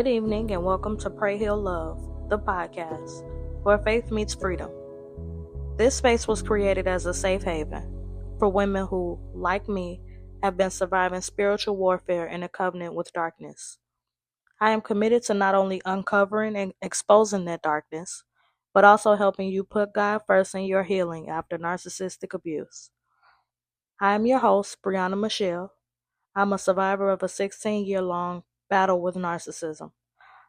Good evening and welcome to Pray Heal Love, the podcast, where faith meets freedom. This space was created as a safe haven for women who, like me, have been surviving spiritual warfare in a covenant with darkness. I am committed to not only uncovering and exposing that darkness, but also helping you put God first in your healing after narcissistic abuse. I am your host, Brianna Michelle. I'm a survivor of a 16-year-long battle with narcissism.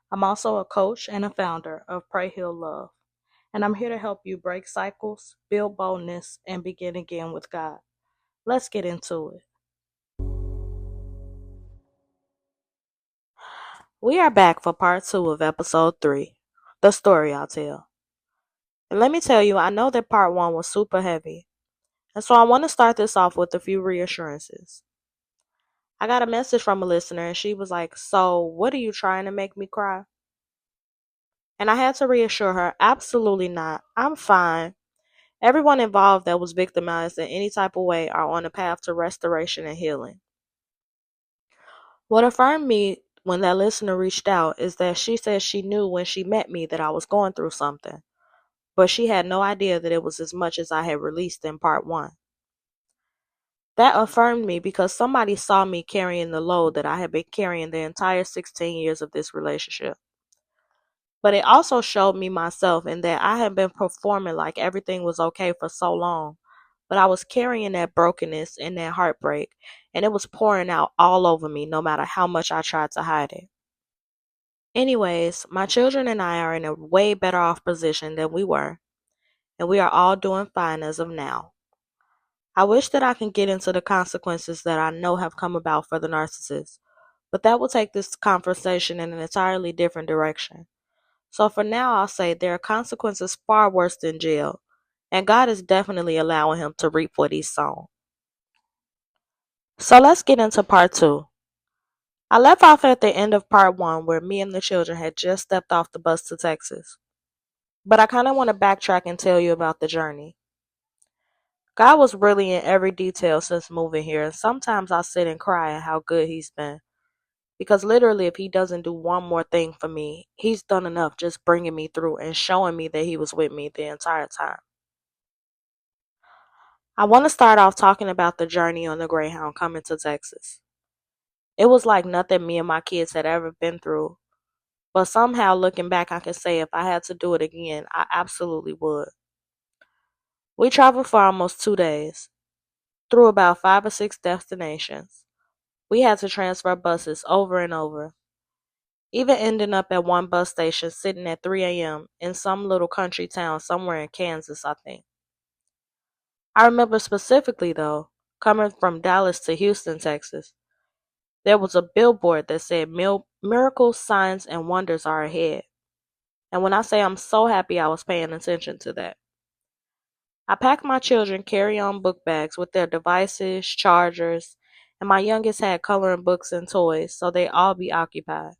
I'm also a coach and a founder of Pray Heal Love, and I'm here to help you break cycles, build boldness, and begin again with God. Let's get into it. We are back for part 2 of episode 3, the story I'll tell. And let me tell you, I know that part 1 was super heavy, and so I want to start this off with a few reassurances. I got a message from a listener, and she was like, "So, what are you trying to make me cry?" And I had to reassure her, absolutely not. I'm fine. Everyone involved that was victimized in any type of way are on a path to restoration and healing. What affirmed me when that listener reached out is that she said she knew when she met me that I was going through something, but she had no idea that it was as much as I had released in part 1. That affirmed me because somebody saw me carrying the load that I had been carrying the entire 16 years of this relationship. But it also showed me myself in that I had been performing like everything was okay for so long, but I was carrying that brokenness and that heartbreak, and it was pouring out all over me no matter how much I tried to hide it. Anyways, my children and I are in a way better off position than we were, and we are all doing fine as of now. I wish that I can get into the consequences that I know have come about for the narcissist, but that will take this conversation in an entirely different direction. So for now, I'll say there are consequences far worse than jail, and God is definitely allowing him to reap what he's sown. So let's get into part 2. I left off at the end of part 1 where me and the children had just stepped off the bus to Texas. But I kind of want to backtrack and tell you about the journey. God was really in every detail since moving here, and sometimes I sit and cry at how good he's been. Because literally, if he doesn't do one more thing for me, he's done enough just bringing me through and showing me that he was with me the entire time. I want to start off talking about the journey on the Greyhound coming to Texas. It was like nothing me and my kids had ever been through, but somehow looking back, I can say if I had to do it again, I absolutely would. We traveled for almost 2 days, through about 5 or 6 destinations. We had to transfer buses over and over, even ending up at one bus station sitting at 3 a.m. in some little country town somewhere in Kansas, I think. I remember specifically, though, coming from Dallas to Houston, Texas, there was a billboard that said miracles, signs, and wonders are ahead. And when I say I'm so happy I was paying attention to that. I packed my children carry-on book bags with their devices, chargers, and my youngest had coloring books and toys, so they all be occupied.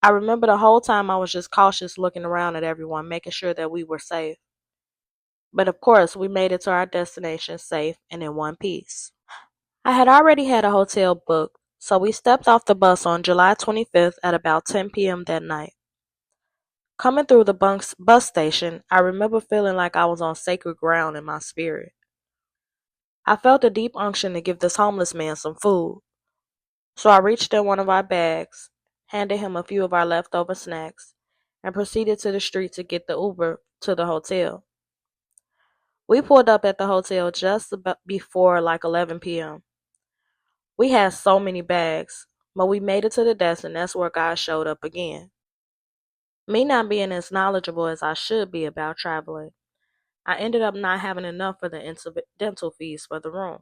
I remember the whole time I was just cautious looking around at everyone, making sure that we were safe. But of course, we made it to our destination safe and in one piece. I had already had a hotel booked, so we stepped off the bus on July 25th at about 10 p.m. that night. Coming through the bus station, I remember feeling like I was on sacred ground in my spirit. I felt a deep unction to give this homeless man some food, so I reached in one of our bags, handed him a few of our leftover snacks, and proceeded to the street to get the Uber to the hotel. We pulled up at the hotel just before like 11 p.m. We had so many bags, but we made it to the desk, and that's where God showed up again. Me not being as knowledgeable as I should be about traveling, I ended up not having enough for the incidental fees for the room.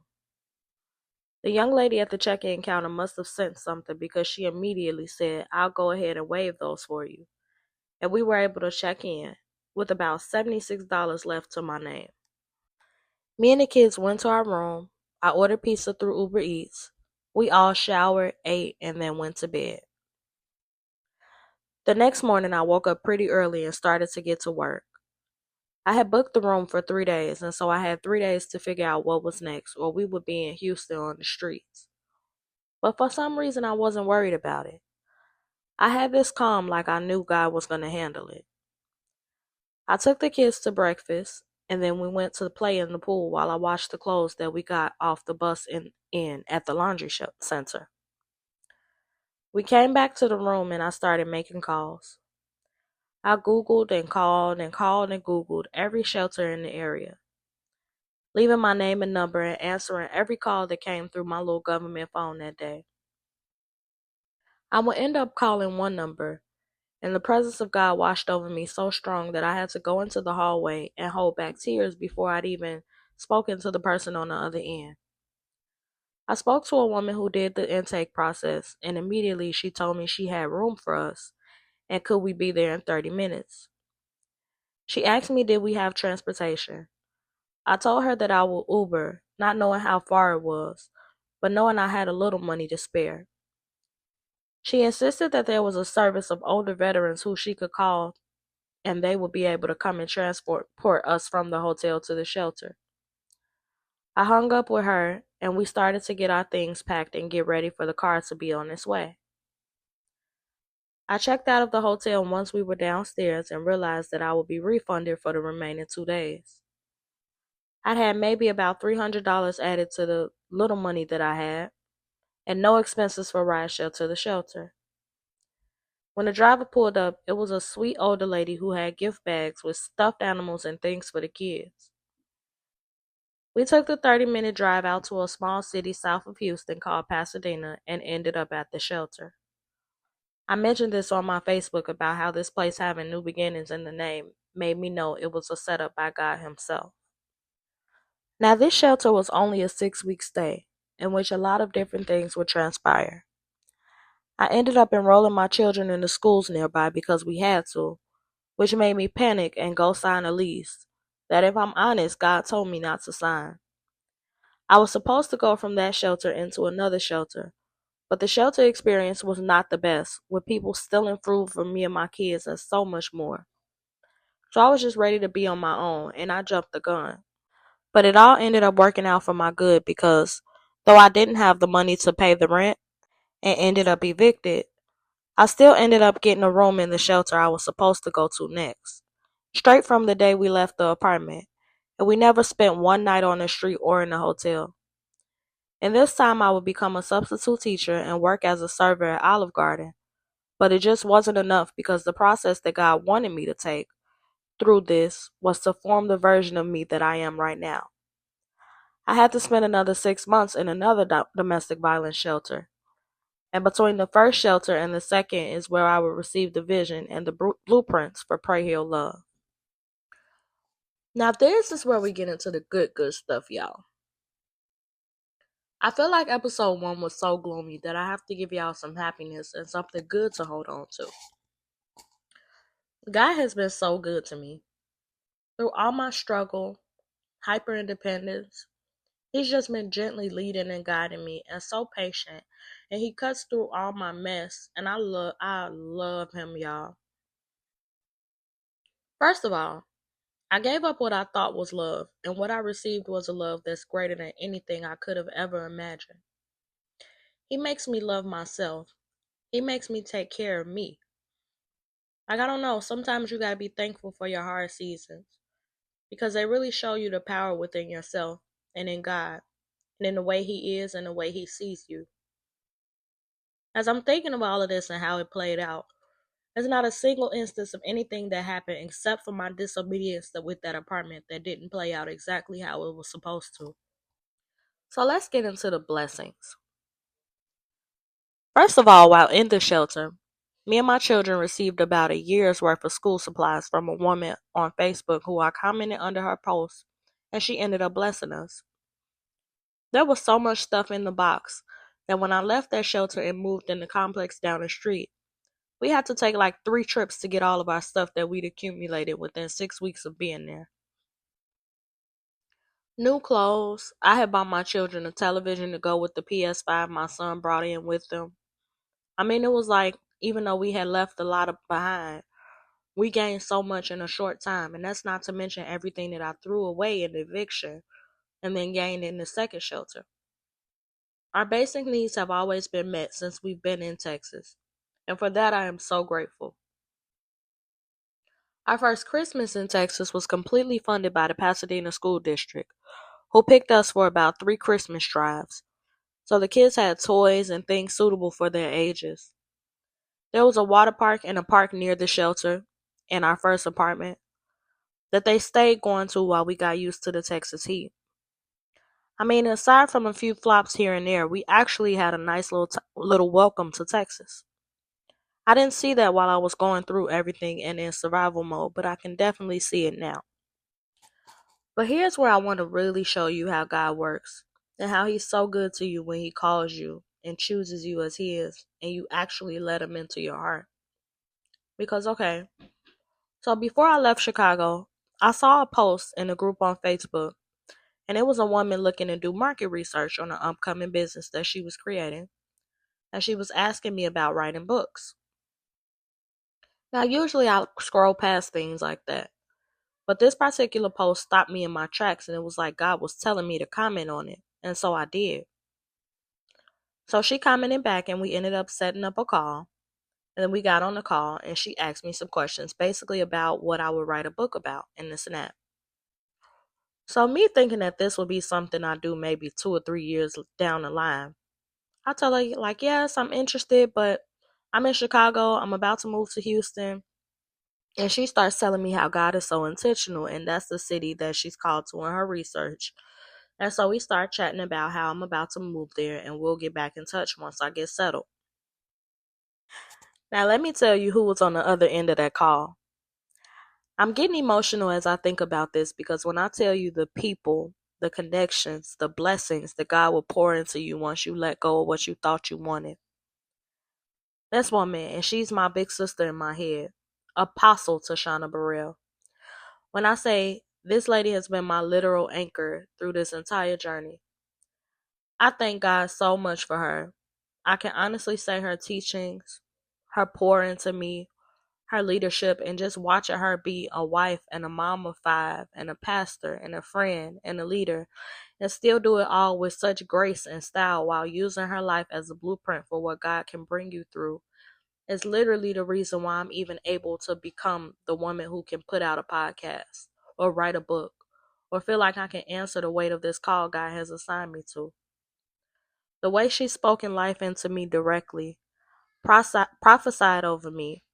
The young lady at the check-in counter must have sensed something because she immediately said, "I'll go ahead and waive those for you." And we were able to check in with about $76 left to my name. Me and the kids went to our room. I ordered pizza through Uber Eats. We all showered, ate, and then went to bed. The next morning, I woke up pretty early and started to get to work. I had booked the room for 3 days, and so I had 3 days to figure out what was next, or we would be in Houston on the streets. But for some reason, I wasn't worried about it. I had this calm like I knew God was going to handle it. I took the kids to breakfast, and then we went to play in the pool while I washed the clothes that we got off the bus in at the laundry center. We came back to the room and I started making calls. I Googled and called and called and Googled every shelter in the area, leaving my name and number and answering every call that came through my little government phone that day. I would end up calling one number, and the presence of God washed over me so strong that I had to go into the hallway and hold back tears before I'd even spoken to the person on the other end. I spoke to a woman who did the intake process, and immediately she told me she had room for us and could we be there in 30 minutes. She asked me did we have transportation. I told her that I would Uber, not knowing how far it was, but knowing I had a little money to spare. She insisted that there was a service of older veterans who she could call and they would be able to come and transport us from the hotel to the shelter. I hung up with her and we started to get our things packed and get ready for the car to be on its way. I checked out of the hotel once we were downstairs and realized that I would be refunded for the remaining 2 days. I'd had maybe about $300 added to the little money that I had, and no expenses for rideshare to the shelter. When the driver pulled up, it was a sweet older lady who had gift bags with stuffed animals and things for the kids. We took the 30-minute drive out to a small city south of Houston called Pasadena and ended up at the shelter. I mentioned this on my Facebook about how this place having new beginnings in the name made me know it was a setup by God Himself. Now, this shelter was only a 6-week stay, in which a lot of different things would transpire. I ended up enrolling my children in the schools nearby because we had to, which made me panic and go sign a lease that, if I'm honest, God told me not to sign. I was supposed to go from that shelter into another shelter, but the shelter experience was not the best, with people stealing food from me and my kids and so much more. So I was just ready to be on my own, and I jumped the gun. But it all ended up working out for my good because, though I didn't have the money to pay the rent and ended up evicted, I still ended up getting a room in the shelter I was supposed to go to next, straight from the day we left the apartment, and we never spent one night on the street or in the hotel. And this time I would become a substitute teacher and work as a server at Olive Garden, but it just wasn't enough because the process that God wanted me to take through this was to form the version of me that I am right now. I had to spend another 6 months in another domestic violence shelter. And between the first shelter and the second is where I would receive the vision and the blueprints for Pray Heal Love. Now, this is where we get into the good stuff, y'all. I feel like episode 1 was so gloomy that I have to give y'all some happiness and something good to hold on to. God has been so good to me. Through all my struggle, hyper independence, He's just been gently leading and guiding me and so patient. And He cuts through all my mess. And I love Him, y'all. First of all, I gave up what I thought was love, and what I received was a love that's greater than anything I could have ever imagined. He makes me love myself. He makes me take care of me. Like, I don't know, sometimes you gotta be thankful for your hard seasons because they really show you the power within yourself and in God and in the way He is and the way He sees you. As I'm thinking of all of this and how it played out, there's not a single instance of anything that happened except for my disobedience with that apartment that didn't play out exactly how it was supposed to. So let's get into the blessings. First of all, while in the shelter, me and my children received about a year's worth of school supplies from a woman on Facebook who I commented under her post, and she ended up blessing us. There was so much stuff in the box that when I left that shelter and moved in the complex down the street, we had to take like 3 trips to get all of our stuff that we'd accumulated within 6 weeks of being there. New clothes. I had bought my children a television to go with the PS5 my son brought in with them. I mean, it was like, even though we had left a lot behind, we gained so much in a short time. And that's not to mention everything that I threw away in the eviction and then gained in the second shelter. Our basic needs have always been met since we've been in Texas. And for that, I am so grateful. Our first Christmas in Texas was completely funded by the Pasadena School District, who picked us for about 3 Christmas drives. So the kids had toys and things suitable for their ages. There was a water park and a park near the shelter in our first apartment that they stayed going to while we got used to the Texas heat. I mean, aside from a few flops here and there, we actually had a nice little welcome to Texas. I didn't see that while I was going through everything and in survival mode, but I can definitely see it now. But here's where I want to really show you how God works and how He's so good to you when He calls you and chooses you as His and you actually let Him into your heart. Because, okay, so before I left Chicago, I saw a post in a group on Facebook, and it was a woman looking to do market research on an upcoming business that she was creating, and she was asking me about writing books. Now, usually I scroll past things like that, but this particular post stopped me in my tracks, and it was like God was telling me to comment on it, and so I did. So she commented back, and we ended up setting up a call. And then we got on the call, and she asked me some questions basically about what I would write a book about and this and that. So, me thinking that this would be something I do maybe 2 or 3 years down the line, I tell her, like, yes, I'm interested, but I'm in Chicago. I'm about to move to Houston. And she starts telling me how God is so intentional, and that's the city that she's called to in her research. And so we start chatting about how I'm about to move there, and we'll get back in touch once I get settled. Now, let me tell you who was on the other end of that call. I'm getting emotional as I think about this because when I tell you the people, the connections, the blessings that God will pour into you once you let go of what you thought you wanted. That's one man, and she's my big sister in my head, Apostle Tashana Burrell. When I say this lady has been my literal anchor through this entire journey, I thank God so much for her. I can honestly say her teachings, her pour into me, her leadership, and just watching her be a wife and a mom of 5 and a pastor and a friend and a leader and still do it all with such grace and style while using her life as a blueprint for what God can bring you through is literally the reason why I'm even able to become the woman who can put out a podcast or write a book or feel like I can answer the weight of this call God has assigned me to. The way she's spoken life into me directly, prophesied over me,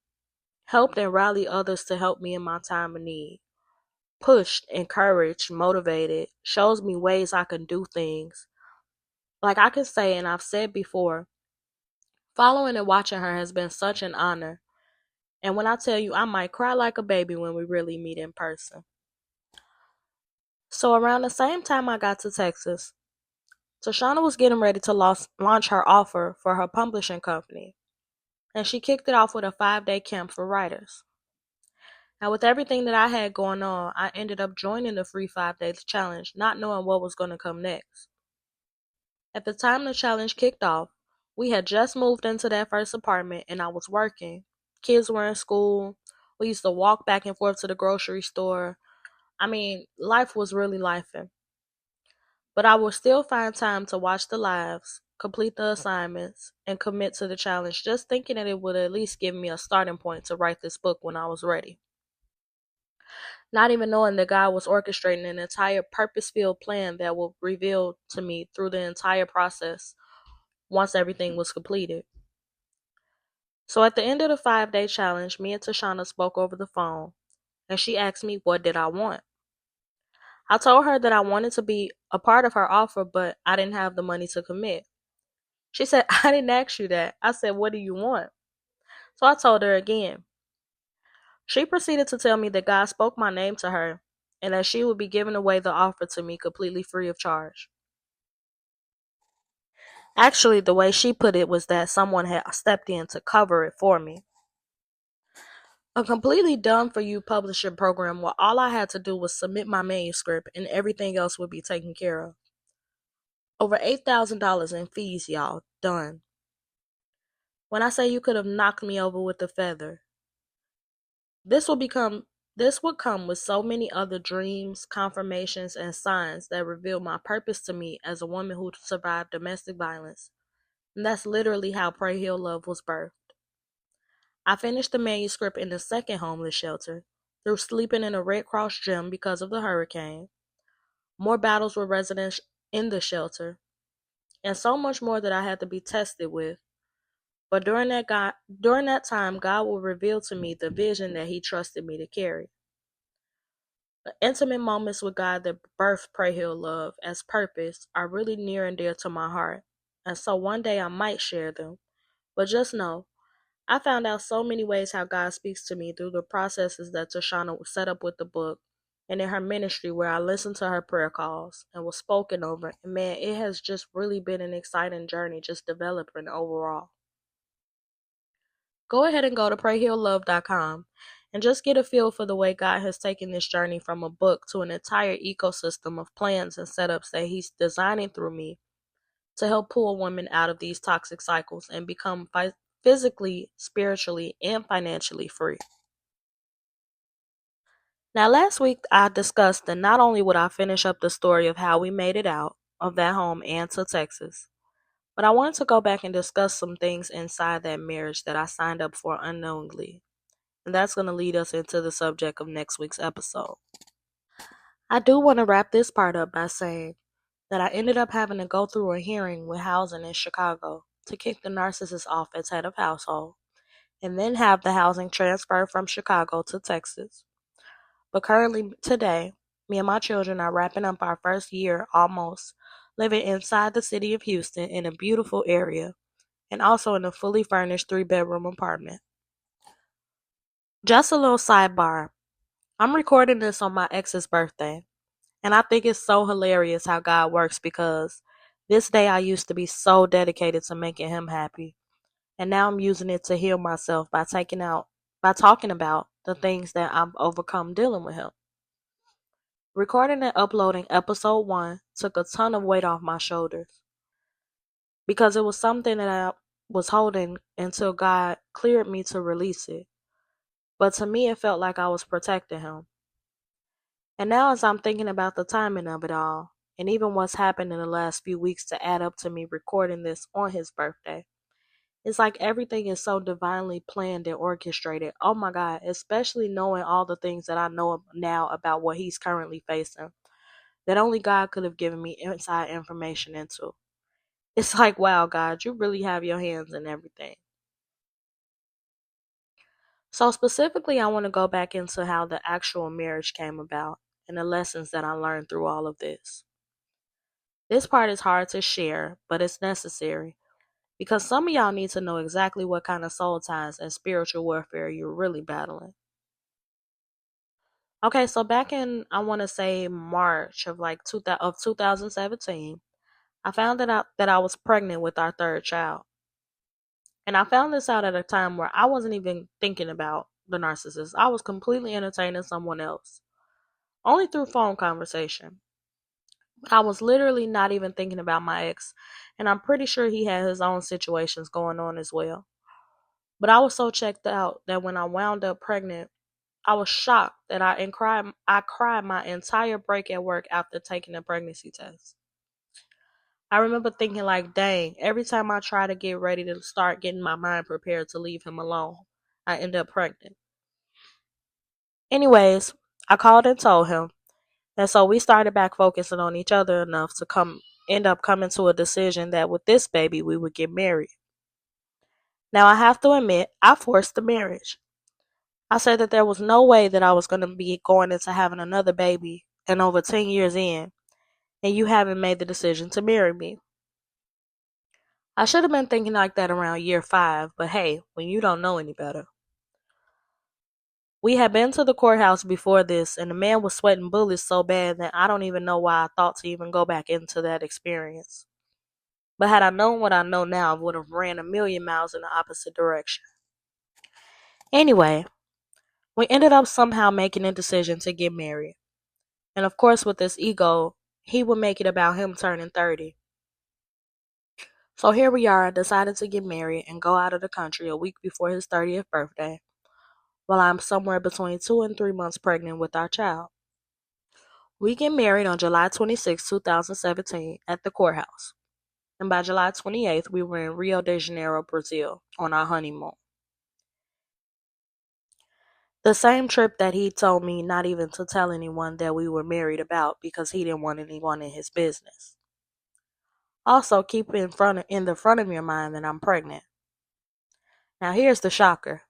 helped and rallied others to help me in my time of need, pushed, encouraged, motivated, shows me ways I can do things. Like I can say, and I've said before, following and watching her has been such an honor. And when I tell you, I might cry like a baby when we really meet in person. So around the same time I got to Texas, Tashana was getting ready to launch her offer for her publishing company. And she kicked it off with a 5-day camp for writers. Now, with everything that I had going on, I ended up joining the free 5 day challenge, not knowing what was going to come next. At the time the challenge kicked off, we had just moved into that first apartment and I was working. Kids were in school. We used to walk back and forth to the grocery store. I mean, life was really lifing. But I would still find time to watch the lives, complete the assignments, and commit to the challenge, just thinking that it would at least give me a starting point to write this book when I was ready. Not even knowing that God was orchestrating an entire purpose-filled plan that would reveal to me through the entire process once everything was completed. So at the end of the 5-day challenge, me and Tashana spoke over the phone, and she asked me what did I want. I told her that I wanted to be a part of her offer, but I didn't have the money to commit. She said, I didn't ask you that. I said, what do you want? So I told her again. She proceeded to tell me that God spoke my name to her and that she would be giving away the offer to me completely free of charge. Actually, the way she put it was that someone had stepped in to cover it for me. A completely done for you publishing program where all I had to do was submit my manuscript and everything else would be taken care of. Over $8,000 in fees, y'all. Done. When I say you could have knocked me over with a feather, this will become this would come with so many other dreams, confirmations, and signs that reveal my purpose to me as a woman who survived domestic violence. And that's literally how Pray Heal Love was birthed. I finished the manuscript in the second homeless shelter, through sleeping in a Red Cross gym because of the hurricane, more battles with residents in the shelter, and so much more that I had to be tested with. But during that time, God will reveal to me the vision that He trusted me to carry. The intimate moments with God that birth Pray Heal Love as purpose are really near and dear to my heart. And so one day I might share them. But just know, I found out so many ways how God speaks to me through the processes that Tashana set up with the book and in her ministry where I listened to her prayer calls and was spoken over. And man, it has just really been an exciting journey just developing overall. Go ahead and go to PrayHealLove.com and just get a feel for the way God has taken this journey from a book to an entire ecosystem of plans and setups that He's designing through me to help pull women out of these toxic cycles and become physically, spiritually, and financially free. Now, last week I discussed that not only would I finish up the story of how we made it out of that home and to Texas, but I wanted to go back and discuss some things inside that marriage that I signed up for unknowingly. And that's going to lead us into the subject of next week's episode. I do want to wrap this part up by saying that I ended up having to go through a hearing with housing in Chicago to kick the narcissist off as head of household, and then have the housing transferred from Chicago to Texas. But currently, today, me and my children are wrapping up our first year almost living inside the city of Houston in a beautiful area and also in a fully furnished 3-bedroom apartment. Just a little sidebar. I'm recording this on my ex's birthday, and I think it's so hilarious how God works because this day I used to be so dedicated to making him happy, and now I'm using it to heal myself by talking about the things that I've overcome dealing with him. Recording and uploading episode 1 took a ton of weight off my shoulders because it was something that I was holding until God cleared me to release it. But to me, it felt like I was protecting him. And now, as I'm thinking about the timing of it all, and even what's happened in the last few weeks to add up to me recording this on his birthday, it's like everything is so divinely planned and orchestrated. Oh my God, especially knowing all the things that I know now about what he's currently facing, that only God could have given me inside information into. It's like, wow, God, you really have your hands in everything. So specifically, I want to go back into how the actual marriage came about and the lessons that I learned through all of this. This part is hard to share, but it's necessary because some of y'all need to know exactly what kind of soul ties and spiritual warfare you're really battling. Okay, so back in, I want to say March of 2017, I found that I was pregnant with our third child. And I found this out at a time where I wasn't even thinking about the narcissist. I was completely entertaining someone else, only through phone conversation. I was literally not even thinking about my ex, and I'm pretty sure he had his own situations going on as well. But I was so checked out that when I wound up pregnant, I was shocked that I cried my entire break at work after taking a pregnancy test. I remember thinking like, dang, every time I try to get ready to start getting my mind prepared to leave him alone, I end up pregnant. Anyways, I called and told him, and so we started back focusing on each other enough to end up coming to a decision that with this baby we would get married. Now I have to admit, I forced the marriage. I said that there was no way that I was going to be going into having another baby and over 10 years in, and you haven't made the decision to marry me. I should have been thinking like that around year 5, but hey, when you don't know any better. We had been to the courthouse before this, and the man was sweating bullets so bad that I don't even know why I thought to even go back into that experience. But had I known what I know now, I would have ran a million miles in the opposite direction. Anyway, we ended up somehow making a decision to get married. And of course, with this ego, he would make it about him turning 30. So here we are, decided to get married and go out of the country a week before his 30th birthday, while I'm somewhere between 2 and 3 months pregnant with our child. We get married on July 26, 2017 at the courthouse. And by July 28th, we were in Rio de Janeiro, Brazil on our honeymoon. The same trip that he told me not even to tell anyone that we were married about because he didn't want anyone in his business. Also, keep in the front of your mind that I'm pregnant. Now here's the shocker.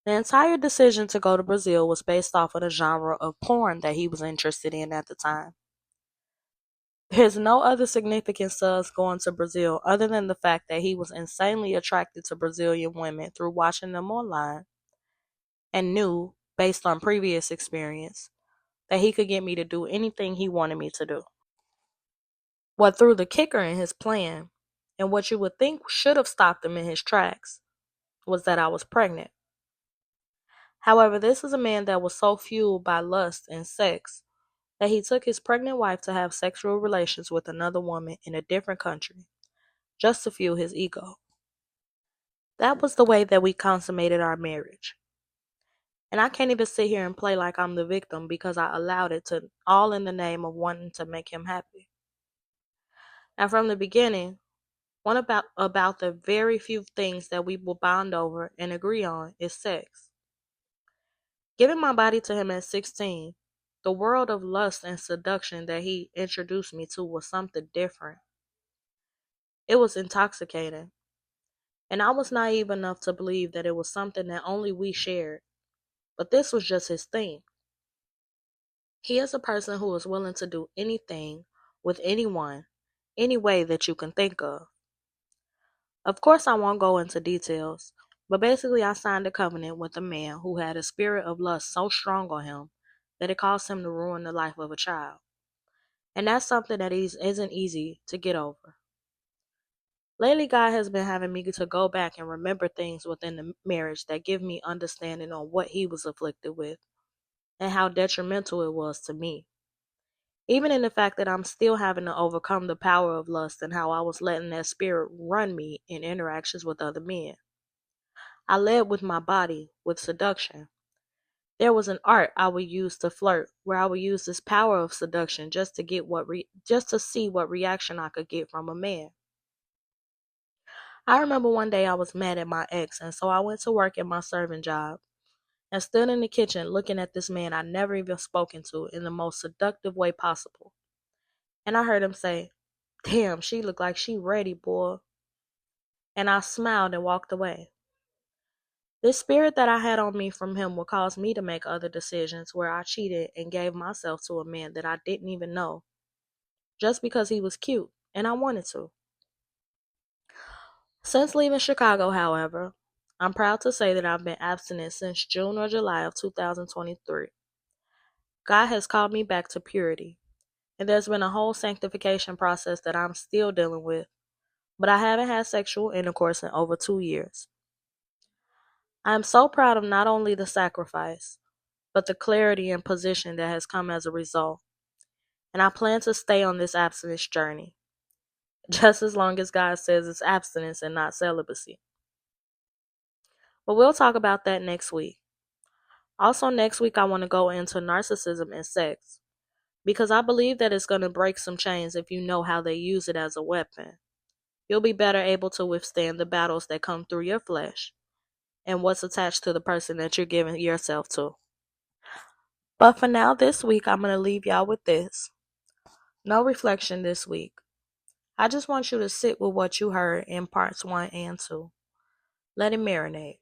The entire decision to go to Brazil was based off of the genre of porn that he was interested in at the time. There's no other significance to us going to Brazil other than the fact that he was insanely attracted to Brazilian women through watching them online and knew, based on previous experience, that he could get me to do anything he wanted me to do. What threw the kicker in his plan, and what you would think should have stopped him in his tracks, was that I was pregnant. However, this is a man that was so fueled by lust and sex that he took his pregnant wife to have sexual relations with another woman in a different country, just to fuel his ego. That was the way that we consummated our marriage. And I can't even sit here and play like I'm the victim because I allowed it to, all in the name of wanting to make him happy. And from the beginning, one about the very few things that we will bond over and agree on is sex. Giving my body to him at 16, the world of lust and seduction that he introduced me to was something different. It was intoxicating. And I was naive enough to believe that it was something that only we shared. But this was just his thing. He is a person who is willing to do anything with anyone, any way that you can think of. Of course, I won't go into details, but basically, I signed a covenant with a man who had a spirit of lust so strong on him that it caused him to ruin the life of a child. And that's something that isn't easy to get over. Lately, God has been having me to go back and remember things within the marriage that give me understanding on what he was afflicted with and how detrimental it was to me. Even in the fact that I'm still having to overcome the power of lust and how I was letting that spirit run me in interactions with other men. I led with my body, with seduction. There was an art I would use to flirt, where I would use this power of seduction just to get just to see what reaction I could get from a man. I remember one day I was mad at my ex, and so I went to work at my serving job and stood in the kitchen looking at this man I never even spoken to in the most seductive way possible. And I heard him say, "Damn, she look like she ready, boy." And I smiled and walked away. This spirit that I had on me from him would cause me to make other decisions where I cheated and gave myself to a man that I didn't even know, just because he was cute and I wanted to. Since leaving Chicago, however, I'm proud to say that I've been abstinent since June or July of 2023. God has called me back to purity, and there's been a whole sanctification process that I'm still dealing with, but I haven't had sexual intercourse in over 2 years. I am so proud of not only the sacrifice, but the clarity and position that has come as a result, and I plan to stay on this abstinence journey, just as long as God says it's abstinence and not celibacy. But we'll talk about that next week. Also, next week, I want to go into narcissism and sex, because I believe that it's going to break some chains if you know how they use it as a weapon. You'll be better able to withstand the battles that come through your flesh and what's attached to the person that you're giving yourself to. But for now, this week, I'm going to leave y'all with this. No reflection this week. I just want you to sit with what you heard in parts 1 and 2. Let it marinate.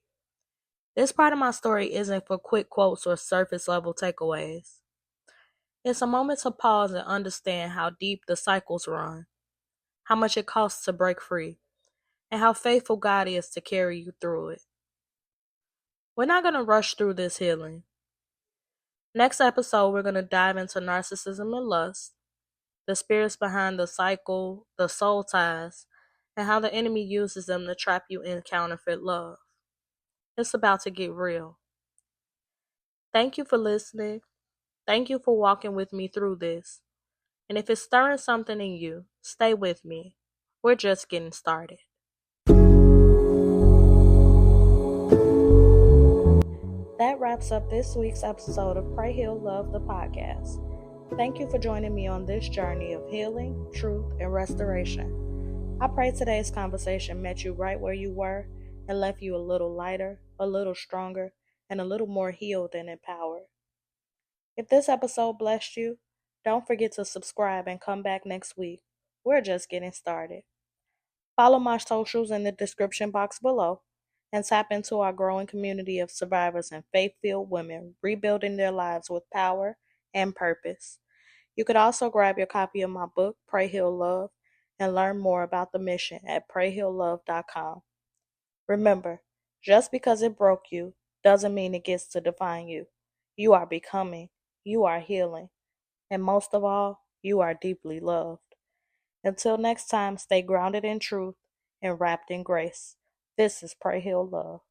This part of my story isn't for quick quotes or surface level takeaways. It's a moment to pause and understand how deep the cycles run, how much it costs to break free, and how faithful God is to carry you through it. We're not going to rush through this healing. Next episode, we're going to dive into narcissism and lust, the spirits behind the cycle, the soul ties, and how the enemy uses them to trap you in counterfeit love. It's about to get real. Thank you for listening. Thank you for walking with me through this. And if it's stirring something in you, stay with me. We're just getting started. That wraps up this week's episode of Pray Heal Love, the podcast. Thank you for joining me on this journey of healing, truth, and restoration. I pray today's conversation met you right where you were and left you a little lighter, a little stronger, and a little more healed and empowered. If this episode blessed you, don't forget to subscribe and come back next week. We're just getting started. Follow my socials in the description box below and tap into our growing community of survivors and faith-filled women rebuilding their lives with power and purpose. You could also grab your copy of my book, Pray Heal Love, and learn more about the mission at prayheallove.com. Remember, just because it broke you doesn't mean it gets to define you. You are becoming, you are healing, and most of all, you are deeply loved. Until next time, stay grounded in truth and wrapped in grace. This is Pray Heal Love.